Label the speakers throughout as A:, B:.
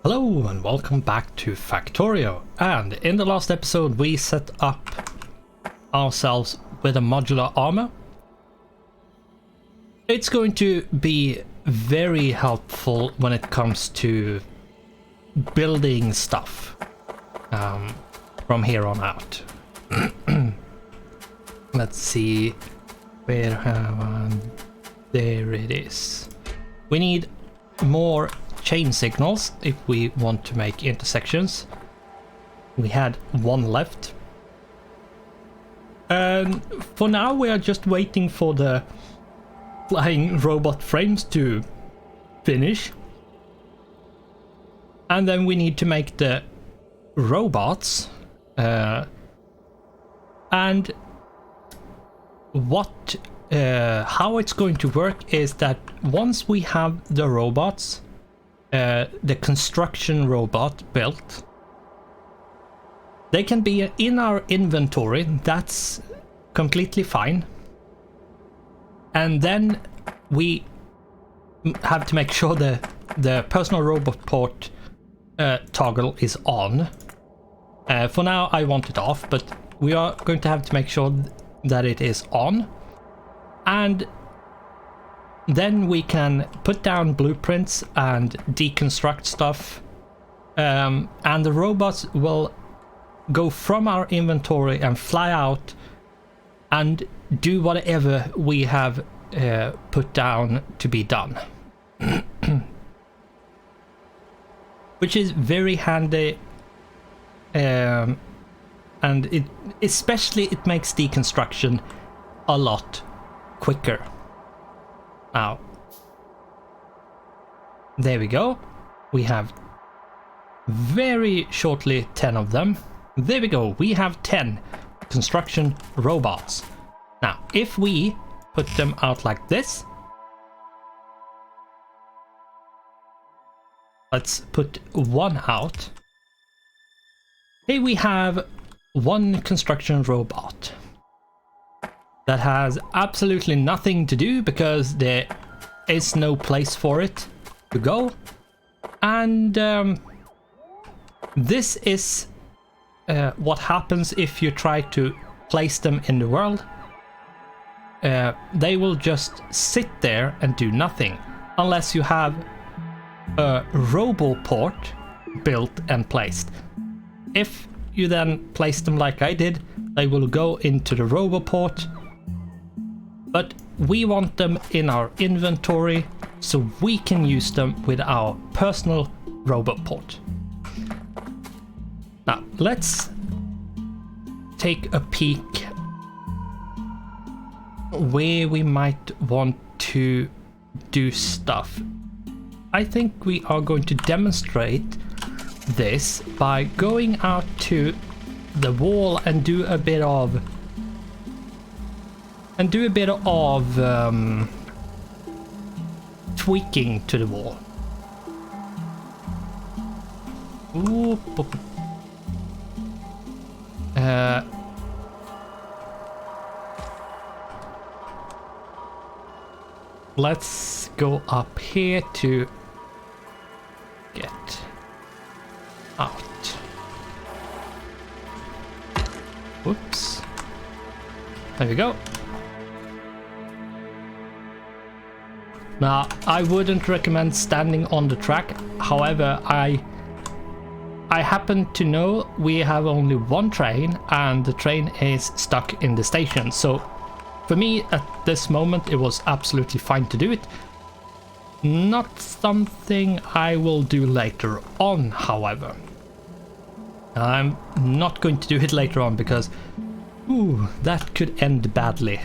A: Hello and welcome back to Factorio, and in the last episode we set up ourselves with a modular armor. It's going to be very helpful when it comes to building stuff from here on out. Let's see, where have I... There it is. We need more chain signals if we want to make intersections. We had one left, and for now we are just waiting for the flying robot frames to finish, and then we need to make the robots. And how it's going to work is that once we have the robots, the construction robot built, they can be in our inventory. That's completely fine. And then we have to make sure the personal robot port toggle is on. For now I want it off, but we are going to have to make sure that it is on. And then we can put down blueprints and deconstruct stuff, and the robots will go from our inventory and fly out and do whatever we have put down to be done. Which is very handy, and it makes deconstruction a lot quicker. Now, there we go. We have very shortly 10 of them. There we go. We have 10 construction robots. Now, if we put them out like this, let's put one out. Here we have one construction robot that has absolutely nothing to do because there is no place for it to go. And this is what happens if you try to place them in the world. They will just sit there and do nothing unless you have a roboport built and placed. If you then place them like I did, they will go into the roboport. But we want them in our inventory so we can use them with our personal robot port. Now, let's take a peek where we might want to do stuff. I think we are going to demonstrate this by going out to the wall and do a bit of tweaking to the wall. Ooh, let's go up here to get out. Whoops. There we go. Now, I wouldn't recommend standing on the track. However, I happen to know we have only one train and the train is stuck in the station. So for me at this moment it was absolutely fine to do it. Not something I will do later on, however. I'm not going to do it later on because that could end badly.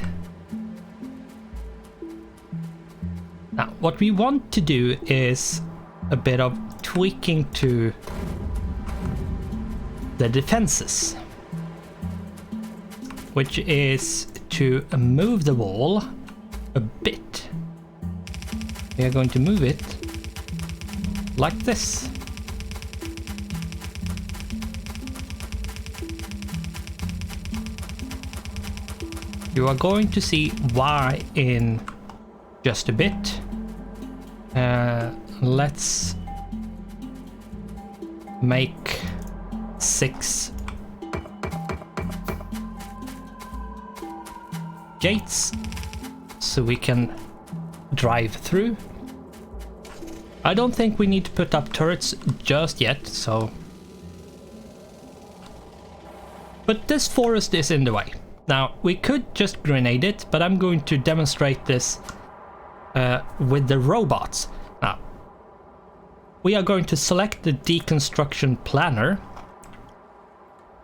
A: Now, what we want to do is a bit of tweaking to the defenses, which is to move the wall a bit. We are going to move it like this. You are going to see why in just a bit. Let's make 6 gates so we can drive through. I don't think we need to put up turrets just yet, so... But this forest is in the way. Now, we could just grenade it, but I'm going to demonstrate this with the robots. Now, we are going to select the deconstruction planner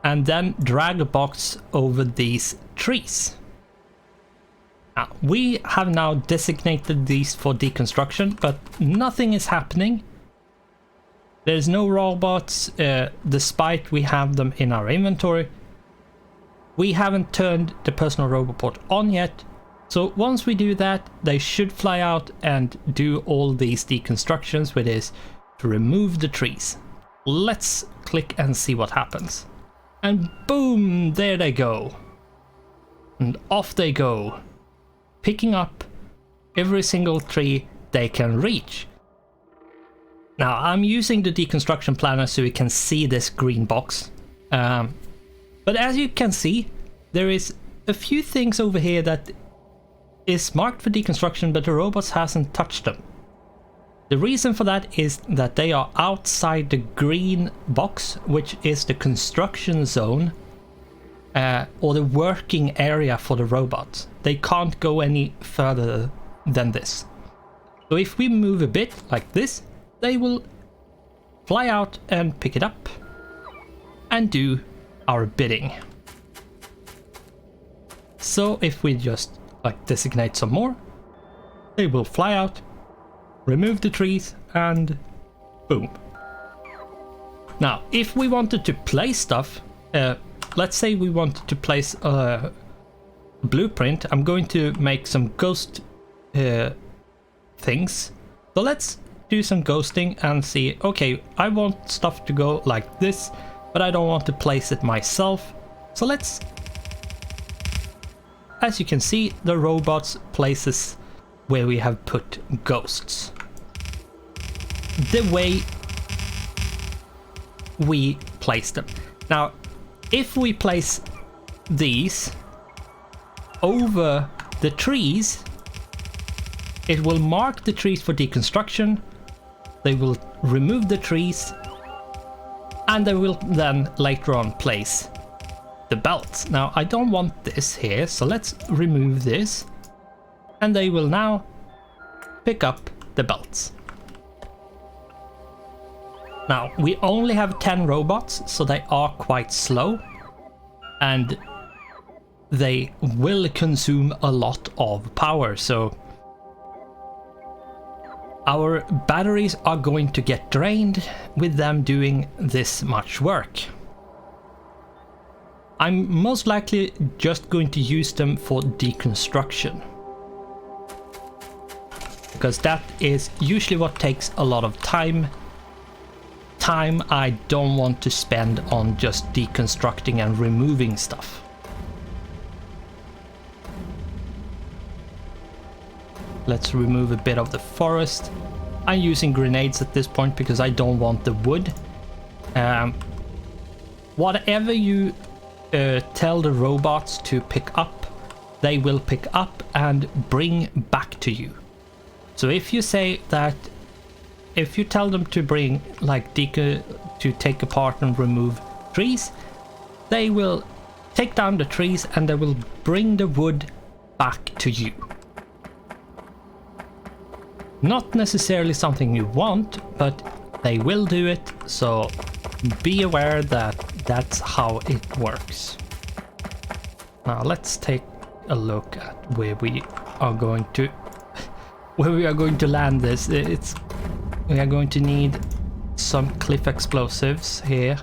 A: and then drag a box over these trees. Now, we have now designated these for deconstruction, but nothing is happening. There's no robots, despite we have them in our inventory. We haven't turned the personal robot port on yet, so once we do that, they should fly out and do all these deconstructions, which is to remove the trees. Let's click and see what happens. And boom, there they go. And off they go, picking up every single tree they can reach. Now, I'm using the deconstruction planner so we can see this green box. But as you can see, there is a few things over here that is marked for deconstruction, but the robots hasn't touched them. The reason for that is that they are outside the green box, which is the construction zone, or the working area for the robots. They can't go any further than this. So if we move a bit like this, they will fly out and pick it up and do our bidding. So if we just like designate some more, they will fly out, remove the trees, and boom. Now, if we wanted to place stuff, let's say we wanted to place a blueprint, I'm going to make some ghost things. So let's do some ghosting and see, okay, I want stuff to go like this, but I don't want to place it myself. So let's, as you can see, the robots places where we have put ghosts. The way we place them. Now, if we place these over the trees, it will mark the trees for deconstruction. They will remove the trees, and they will then later on place the belts. Now, I don't want this here, so let's remove this, and they will now pick up the belts. Now, we only have 10 robots, so they are quite slow, and they will consume a lot of power, so our batteries are going to get drained with them doing this much work. I'm most likely just going to use them for deconstruction, because that is usually what takes a lot of time. Time I don't want to spend on just deconstructing and removing stuff. Let's remove a bit of the forest. I'm using grenades at this point because I don't want the wood. Whatever you tell the robots to pick up, they will pick up and bring back to you. So if you say that, if you tell them to bring like to take apart and remove trees, they will take down the trees and they will bring the wood back to you. Not necessarily something you want, but they will do it, so be aware that that's how it works. Now let's take a look at where we are going to land this. We are going to need some cliff explosives here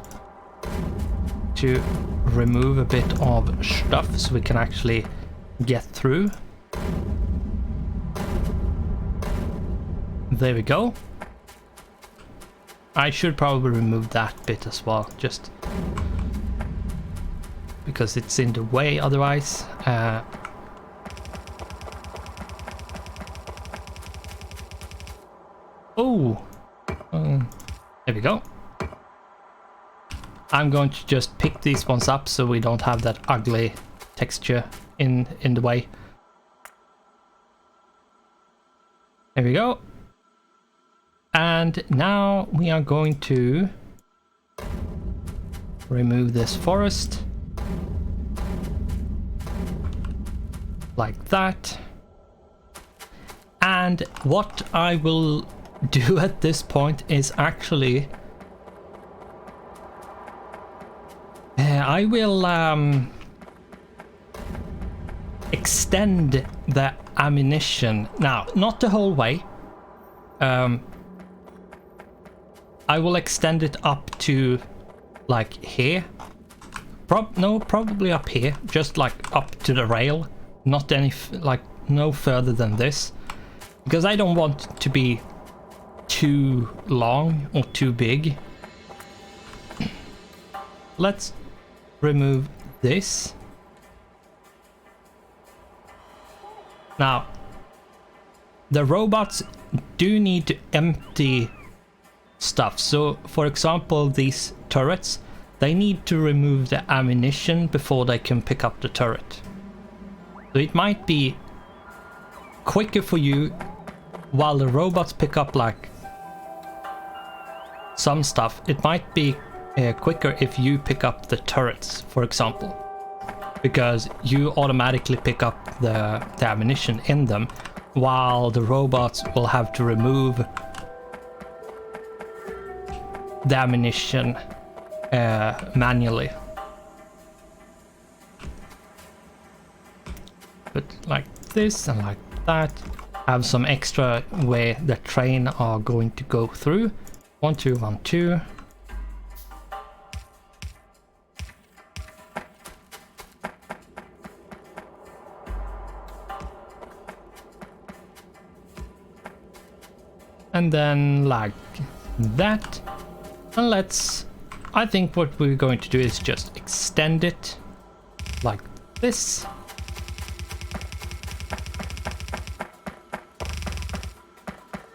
A: to remove a bit of stuff so we can actually get through. There we go. I should probably remove that bit as well, just because it's in the way otherwise. There we go. I'm going to just pick these ones up so we don't have that ugly texture in the way. There we go. And now we are going to remove this forest. Like that. And what I will do at this point is actually I will extend the ammunition. Now, not the whole way. I will extend it up to like here. Probably up here, just like up to the rail. Not any like no further than this, because I don't want it to be too long or too big. Let's remove this. Now, the robots do need to empty stuff. So, for example, these turrets, they need to remove the ammunition before they can pick up the turret. So it might be quicker for you while the robots pick up like some stuff. It might be quicker if you pick up the turrets, for example, because you automatically pick up the ammunition in them, while the robots will have to remove the ammunition manually. But like this and like that, have some extra where the train are going to go through. 1 2 1 2. And then like that. And let's, I think what we're going to do is just extend it like this.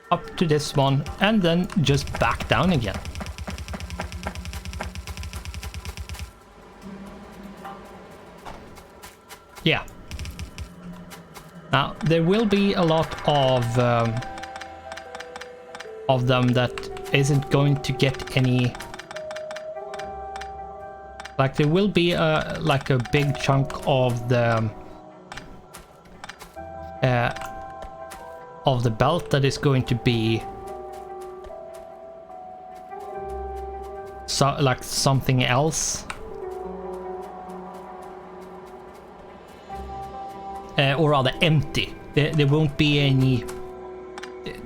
A: Up to this one, and then just back down again. Yeah. Now, there will be a lot of them that isn't going to get any. Like there will be like a big chunk of the belt that is going to be so like something else, or rather empty. There won't be any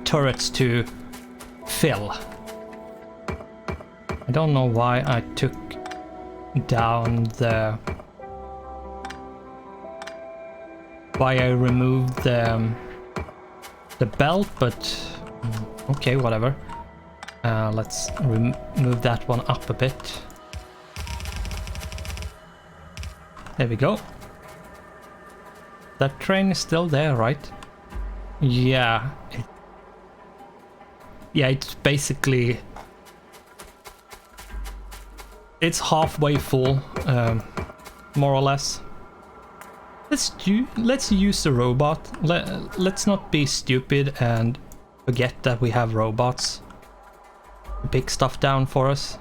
A: turrets to fill. I don't know why I took down the why I removed the belt, but okay, whatever. Let's move that one up a bit. There we go. That train is still there, right? Yeah. Yeah, it's basically it's halfway full, more or less. Let's use the robot. Let's not be stupid and forget that we have robots to pick stuff down for us.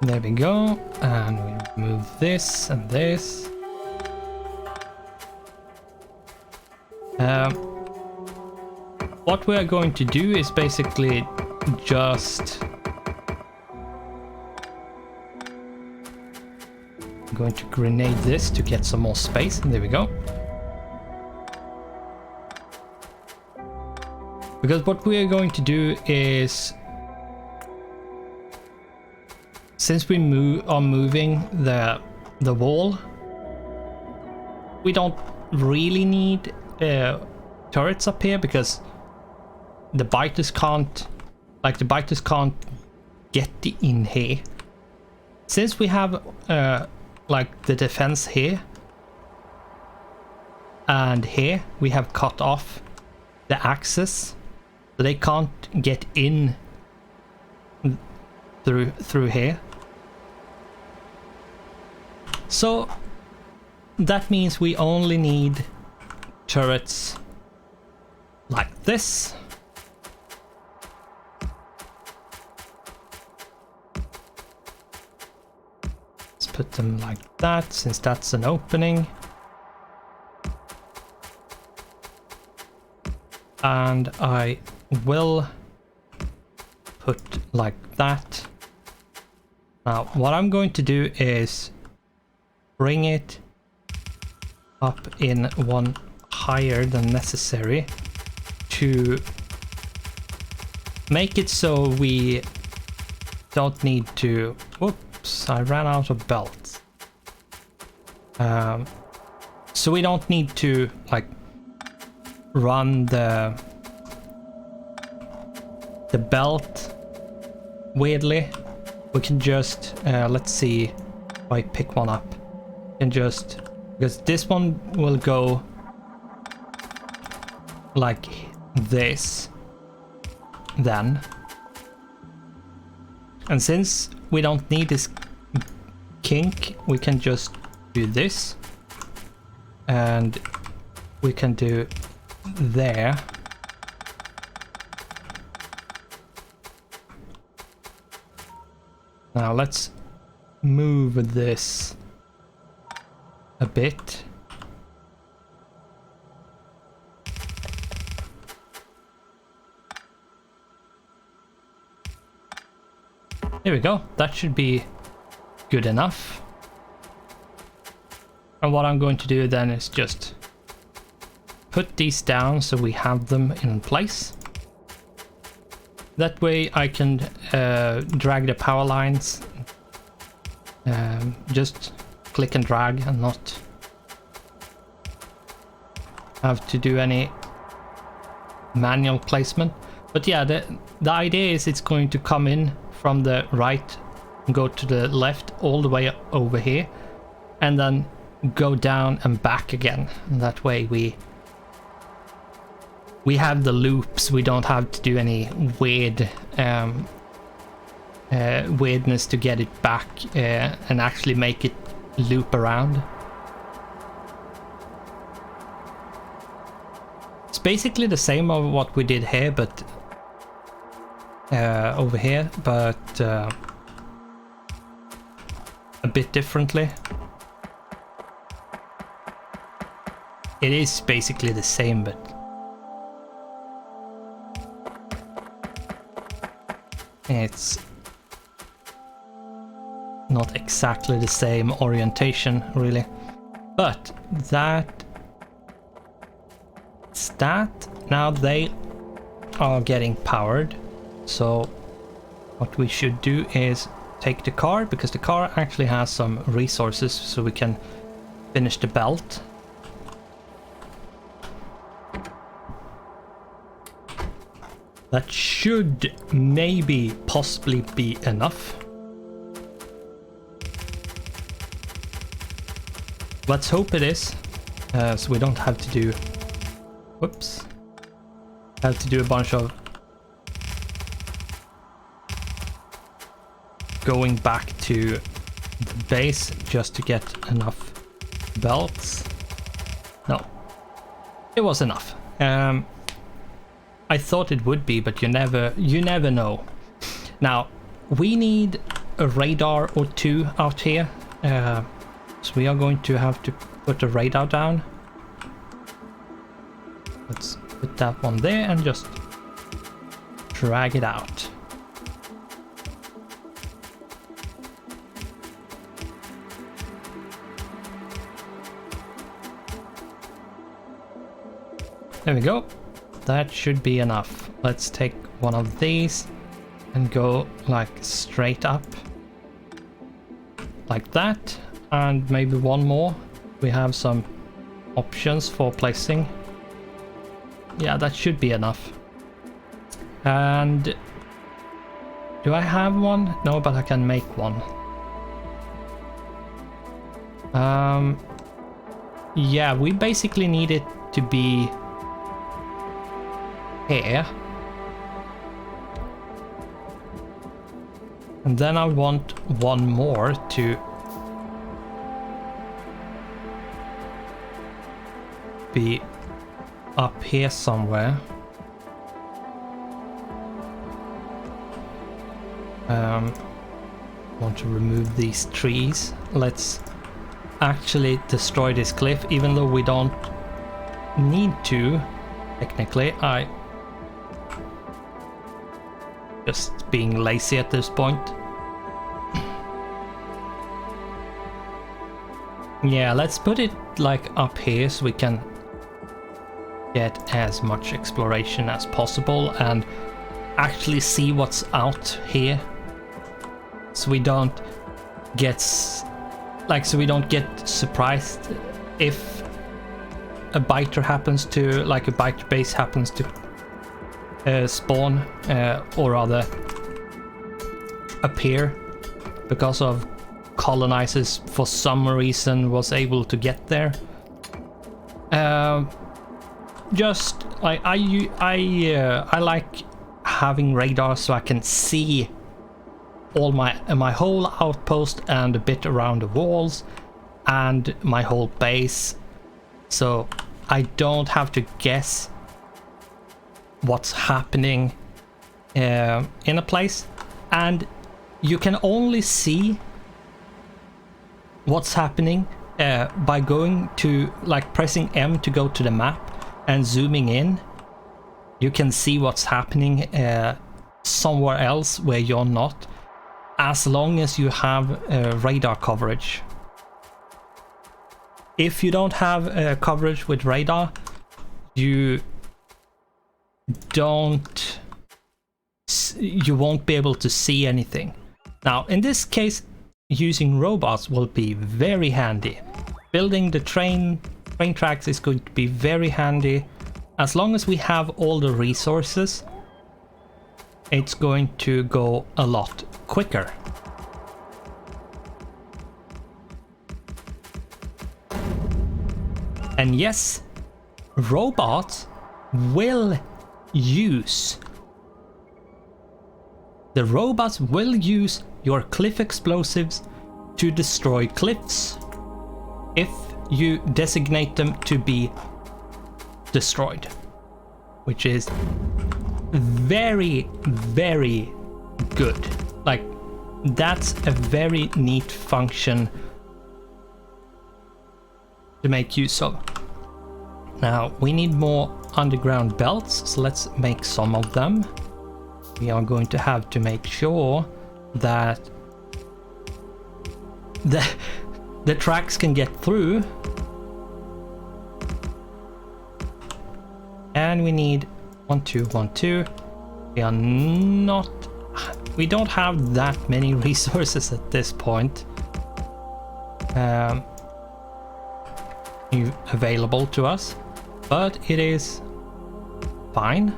A: There we go, and we remove this and this. What we are going to do is basically just I'm going to grenade this to get some more space, and there we go. Because what we are going to do is, since we are moving the wall, we don't really need turrets up here, because the biters can't get in here. Since we have like the defense here and here, we have cut off the access, so they can't get in through here. So that means we only need turrets like this. Let's put them like that, since that's an opening. And I will put like that. Now what I'm going to do is bring it up in one higher than necessary to make it so we don't need to... Whoops, I ran out of belts. So we don't need to like run the belt weirdly. We can just let's see if I pick one up and just, because this one will go like this then, and since we don't need this kink, we can just do this, and we can do there. Now let's move this a bit. There we go. That should be good enough. And what I'm going to do then is just put these down so we have them in place. That way I can drag the power lines. Just click and drag and not have to do any manual placement. But yeah, the idea is it's going to come in from the right and go to the left all the way over here, and then go down and back again. And that way we have the loops. We don't have to do any weird weirdness to get it back and actually make it loop around. It's basically the same of what we did here, but over here, but a bit differently. It is basically the same, but it's not exactly the same orientation, really. But that's that. Now they are getting powered. So what we should do is take the car, because the car actually has some resources, so we can finish the belt. That should maybe possibly be enough. Let's hope it is, so we don't have to do... Whoops. Have to do a bunch of going back to the base just to get enough belts. No, it was enough. I thought it would be, but you never know. Now we need a radar or two out here, so we are going to have to put a radar down. Let's put that one there and just drag it out. There we go. That should be enough. Let's take one of these and go like straight up like that, and maybe one more. We have some options for placing. Yeah, that should be enough. And Do I have one? No, but I can make one. Yeah, we basically need it to be here. And then I want one more to be up here somewhere. Want to remove these trees. Let's actually destroy this cliff, even though we don't need to. Technically, I just being lazy at this point. Yeah, let's put it like up here so we can get as much exploration as possible and actually see what's out here, so we don't get surprised if a biter happens to, like a biter base happens to spawn or rather appear because of colonizers for some reason was able to get there. Just like I like having radar so I can see all my whole outpost and a bit around the walls and my whole base, so I don't have to guess what's happening in a place. And you can only see what's happening by going to, like, pressing M to go to the map and zooming in. You can see what's happening somewhere else where you're not, as long as you have radar coverage. If you don't have coverage with radar, you won't be able to see anything. Now, in this case, using robots will be very handy. Building the train tracks is going to be very handy. As long as we have all the resources, it's going to go a lot quicker. And yes, robots will use your cliff explosives to destroy cliffs if you designate them to be destroyed, which is very, very good. Like, that's a very neat function to make use of. Now, we need more underground belts, so let's make some of them. We are going to have to make sure that the tracks can get through. And we need 1, 2, 1, 2. We don't have that many resources at this point available to us, but it is fine.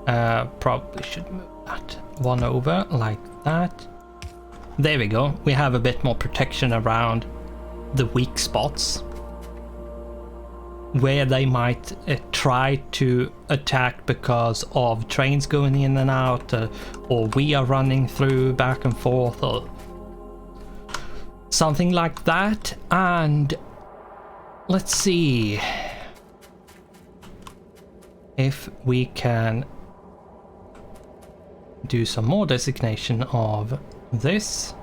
A: Probably should move that one over like that. There we go. We have a bit more protection around the weak spots where they might try to attack because of trains going in and out, or we are running through back and forth, or something like that. And let's see if we can do some more designation of this.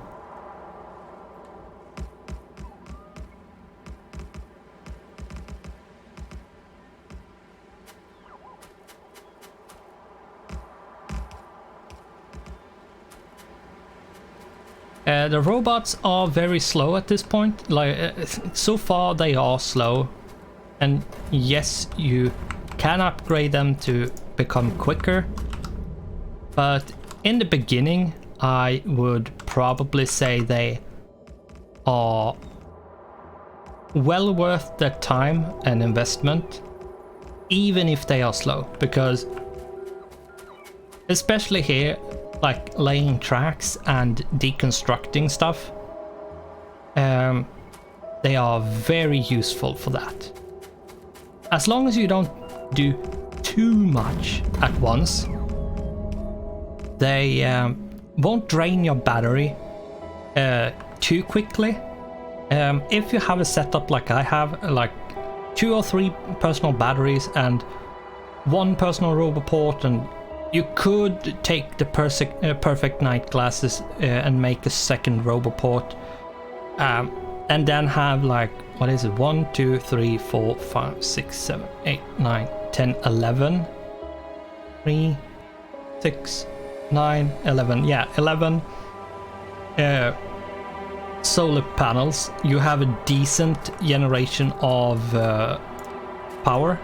A: The robots are very slow at this point. Like, so far they are slow, and yes, you can upgrade them to become quicker, but in the beginning I would probably say they are well worth their time and investment, even if they are slow, because especially here like laying tracks and deconstructing stuff, they are very useful for that. As long as you don't do too much at once, they won't drain your battery too quickly. If you have a setup like I have, like 2 or 3 personal batteries and 1 personal roboport, and you could take the perfect night glasses and make a second roboport, and then have like, what is it, 1, 2, 3, 4, 5, 6, 7, 8, 9, 10, 11, 3, 6, 9, 11, yeah, 11 solar panels. You have a decent generation of power,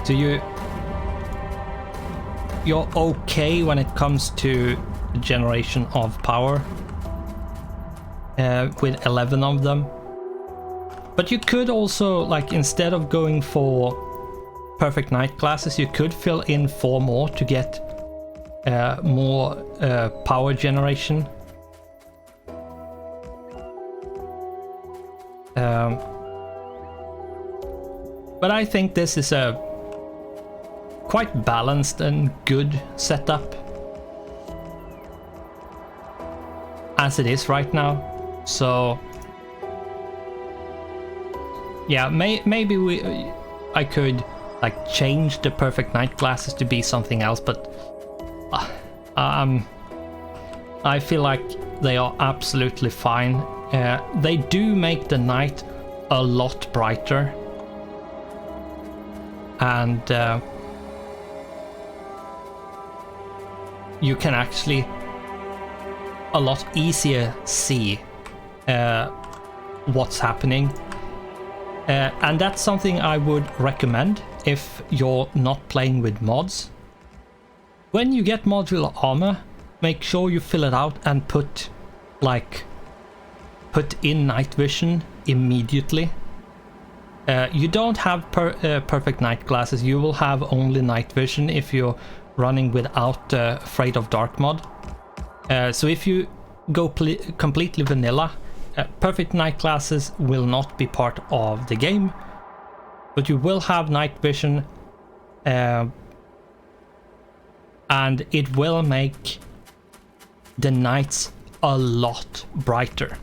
A: so you're okay when it comes to generation of power with 11 of them. But you could also, like, instead of going for perfect night glasses, you could fill in 4 more to get more power generation. But I think this is a quite balanced and good setup as it is right now. So yeah, maybe I could like change the perfect night glasses to be something else, but I feel like they are absolutely fine. They do make the night a lot brighter, and you can actually a lot easier see what's happening, and that's something I would recommend if you're not playing with mods. When you get modular armor, make sure you fill it out and put in night vision immediately. You don't have perfect night glasses, you will have only night vision if you're running without Afraid of Dark mod. So if you go completely vanilla, perfect night glasses will not be part of the game, but you will have night vision, and it will make the nights a lot brighter.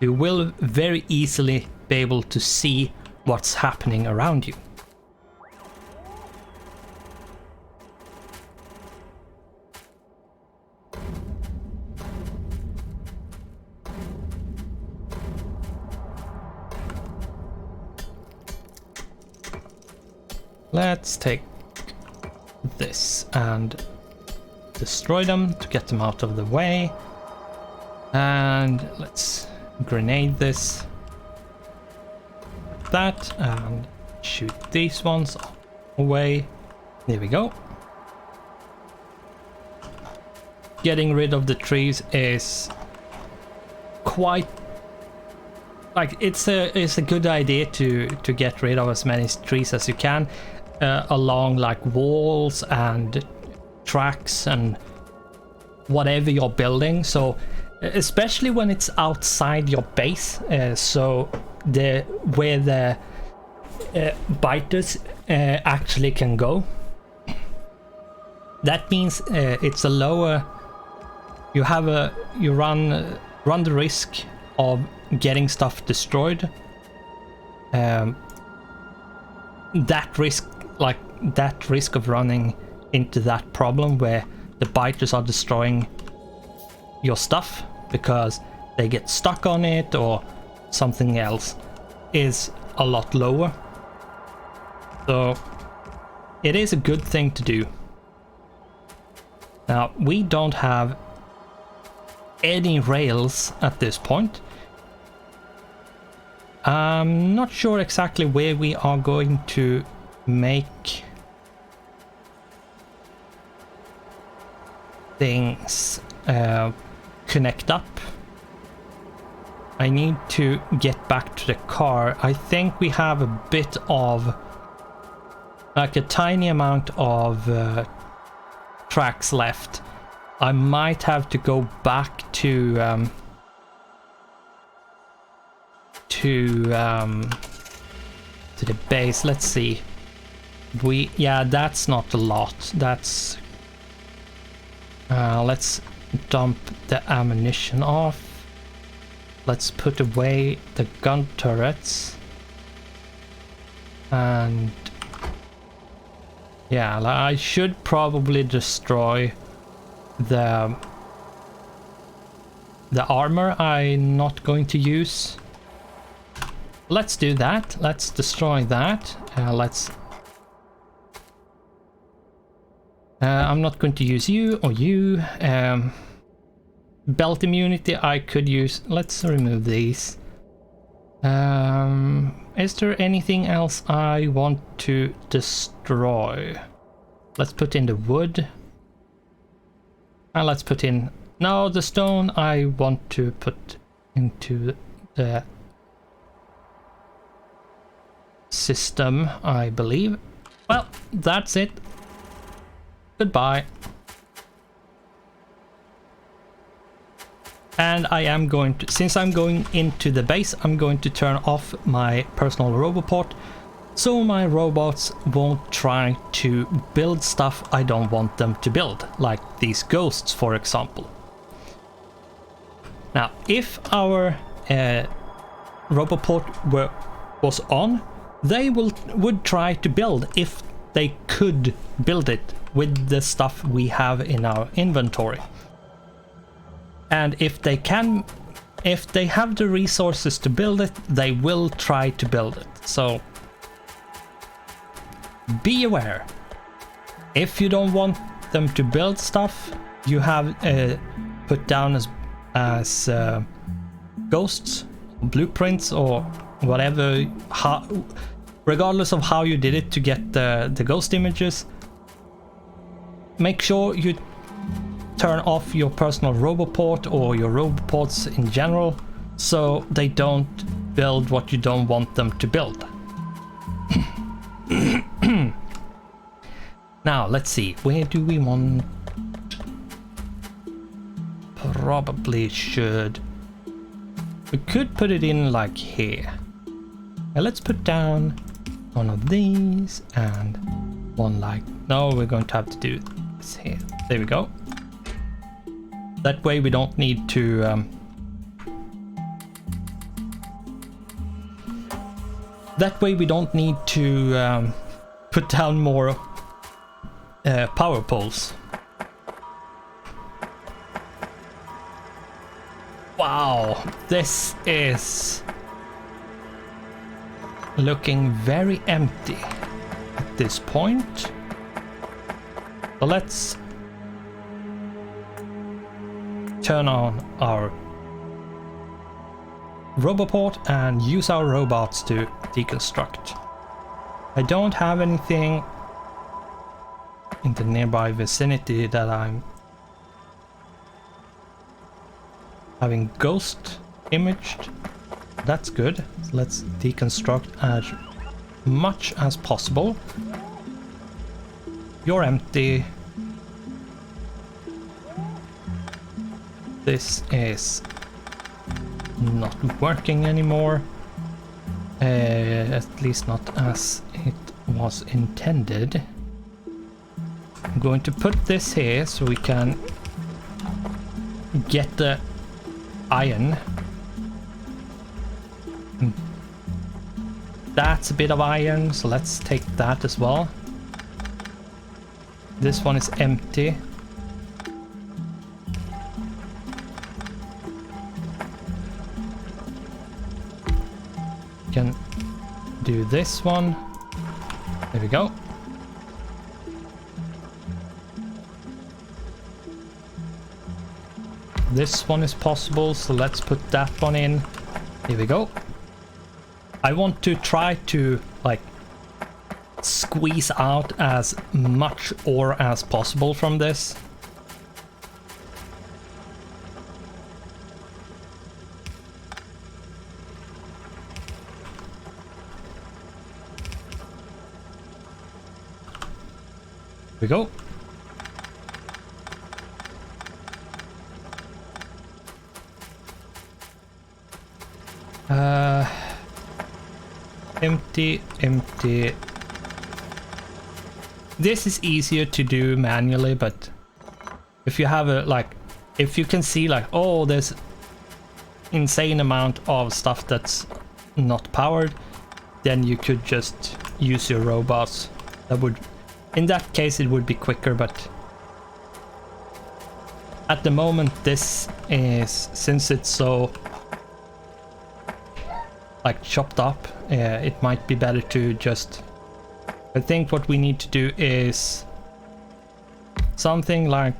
A: You will very easily be able to see what's happening around you. Let's take this and destroy them to get them out of the way. And let's grenade this like that and shoot these ones away. There we go. Getting rid of the trees is quite like it's a good idea to get rid of as many trees as you can along like walls and tracks and whatever you're building. So especially when it's outside your base, so where the biters actually can go. That means it's a lower. You run the risk of getting stuff destroyed. That risk of running into that problem where the biters are destroying your stuff because they get stuck on it or something else is a lot lower. So it is a good thing to do. Now we don't have any rails at this point. I'm not sure exactly where we are going to make things connect up. I need to get back to the car. I think we have a bit of like a tiny amount of tracks left. I might have to go back to the base. Let's see. Yeah, that's not a lot. That's let's dump the ammunition off. Let's put away the gun turrets. And yeah, I should probably destroy the armor I'm not going to use. Let's do that. Let's destroy that. I'm not going to use you or you. Belt immunity I could use. Let's remove these. Is there anything else I want to destroy? Let's put in the wood. And let's put in... No, the stone I want to put into the system, I believe. Well, that's it. Goodbye. And I am going to, since I'm going into the base, I'm going to turn off my personal roboport, so my robots won't try to build stuff I don't want them to build, like these ghosts, for example. Now, if our roboport was on, they would try to build if they could build it with the stuff we have in our inventory. And if they have the resources to build it, they will try to build it. So be aware. If you don't want them to build stuff, you have put down as ghosts, blueprints, or whatever. Regardless of how you did it to get the ghost images, make sure you turn off your personal roboport or your roboports in general, so they don't build what you don't want them to build. Now, let's see. Where do we want... Probably should... We could put it in like here. Now let's put down one of these and one like... No, we're going to have to do this here. There we go. That way we don't need to... That way we don't need to put down more power poles. Wow, this is looking very empty at this point. So let's turn on our roboport and use our robots to deconstruct. I don't have anything in the nearby vicinity that I'm having ghost imaged. That's good. So let's deconstruct as much as possible. You're empty. This is not working anymore. At least not as it was intended. I'm going to put this here so we can get the iron. That's a bit of iron, so let's take that as well. This one is empty. Can do this one. There we go. This one is possible, so let's put that one in. Here we go. I want to try to like squeeze out as much ore as possible from this. Here we go. Empty, empty. This is easier to do manually, but if you have a, like, if you can see like, oh, there's insane amount of stuff that's not powered, then you could just use your robots. That would, in that case, it would be quicker, but at the moment, this is, since it's so like chopped up, it might be better to just, I think what we need to do is something like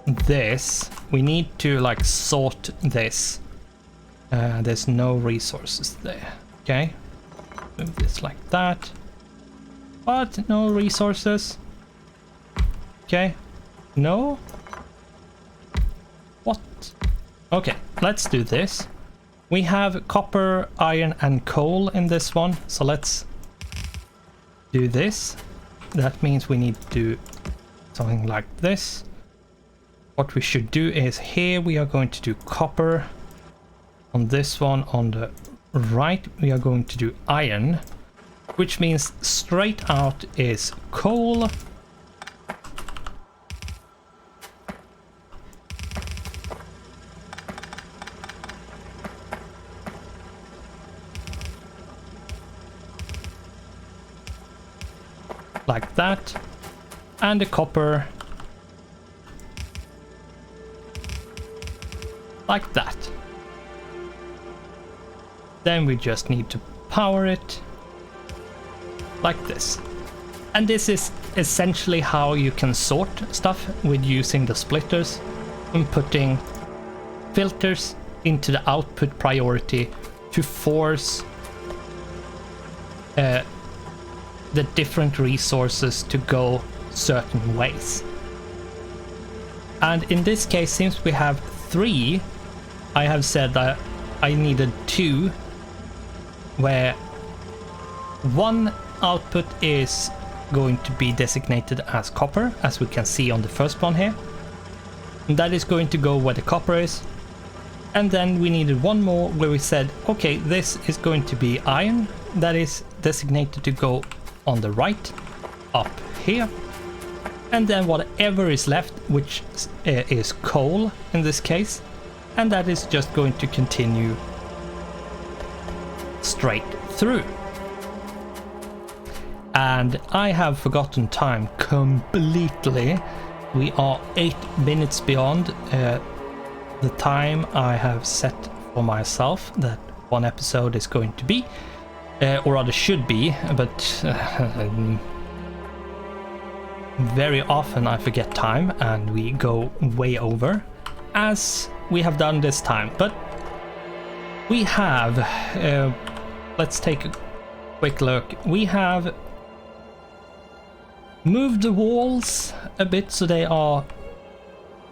A: this. We need to like sort this. There's no resources there. Okay, move this like that, but no resources. Okay, no. What? Okay, let's do this. We have copper, iron and coal in this one, so let's do this. That means we need to do something like this. What we should do is here we are going to do copper. On this one on the right we are going to do iron, which means straight out is coal. Like that, and the copper like that. Then we just need to power it like this. And this is essentially how you can sort stuff with using the splitters and putting filters into the output priority to force the different resources to go certain ways. And in this case, since we have 3, I have said that I needed 2, where one output is going to be designated as copper, as we can see on the first one here. And that is going to go where the copper is. And then we needed one more where we said, okay, this is going to be iron, that is designated to go on the right, up here. And then whatever is left, which is coal in this case, and that is just going to continue straight through. And I have forgotten time completely. We are 8 minutes beyond the time I have set for myself that one episode is going to be, or rather should be, but very often I forget time and we go way over, as we have done this time. But we have, let's take a quick look. We have moved the walls a bit so they are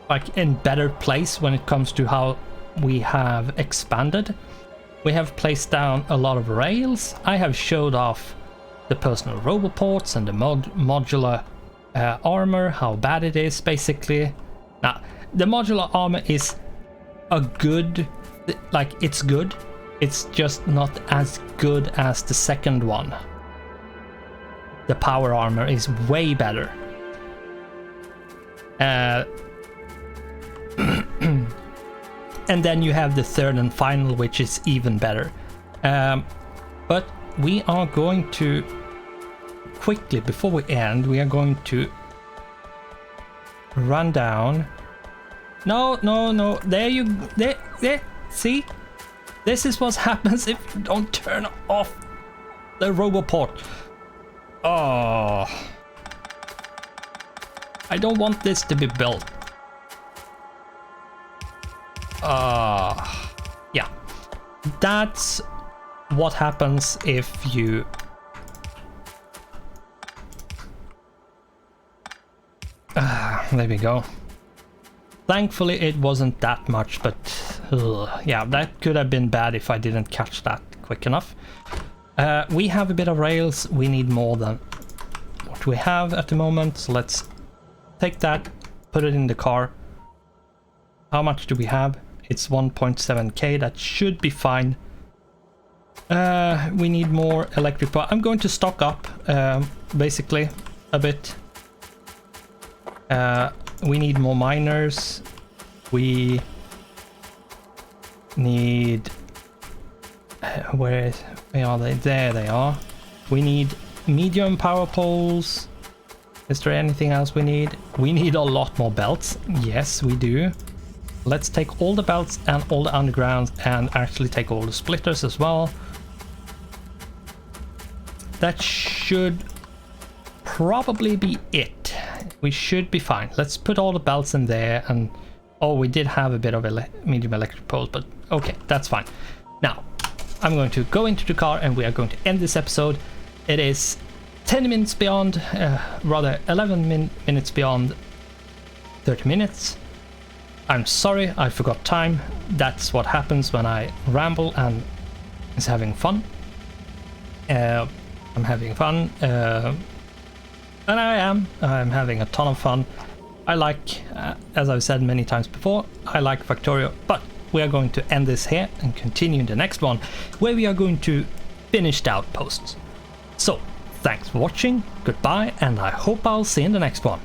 A: like in better place when it comes to how we have expanded. We have placed down a lot of rails. I have showed off the personal roboports and the modular armor, how bad it is basically. Now, the modular armor is a good, like it's good. It's just not as good as the second one. The power armor is way better. And then you have the third and final, which is even better. But we are going to quickly, before we end, we are going to run down. No, there, see? This is what happens if you don't turn off the roboport. Oh, I don't want this to be built. Yeah, that's what happens if you there we go. Thankfully it wasn't that much, but yeah, that could have been bad if I didn't catch that quick enough. We have a bit of rails. We need more than what we have at the moment, so let's take that, put it in the car. How much do we have? It's 1.7k. That should be fine. We need more electric power. I'm going to stock up, basically, a bit. We need more miners. We need... where are they? There they are. We need medium power poles. Is there anything else we need? We need a lot more belts. Yes, we do. Let's take all the belts and all the undergrounds and actually take all the splitters as well. That should probably be it. We should be fine. Let's put all the belts in there. And oh, we did have a bit of medium electric poles, but okay, that's fine. Now, I'm going to go into the car and we are going to end this episode. It is 10 minutes beyond, rather 11 minutes beyond 30 minutes. I'm sorry, I forgot time. That's what happens when I ramble and is having fun. I'm having fun, and I'm having a ton of fun. I like, as I've said many times before, I like Factorio, but we are going to end this here and continue in the next one, where we are going to finish the outposts. So, thanks for watching, goodbye, and I hope I'll see you in the next one.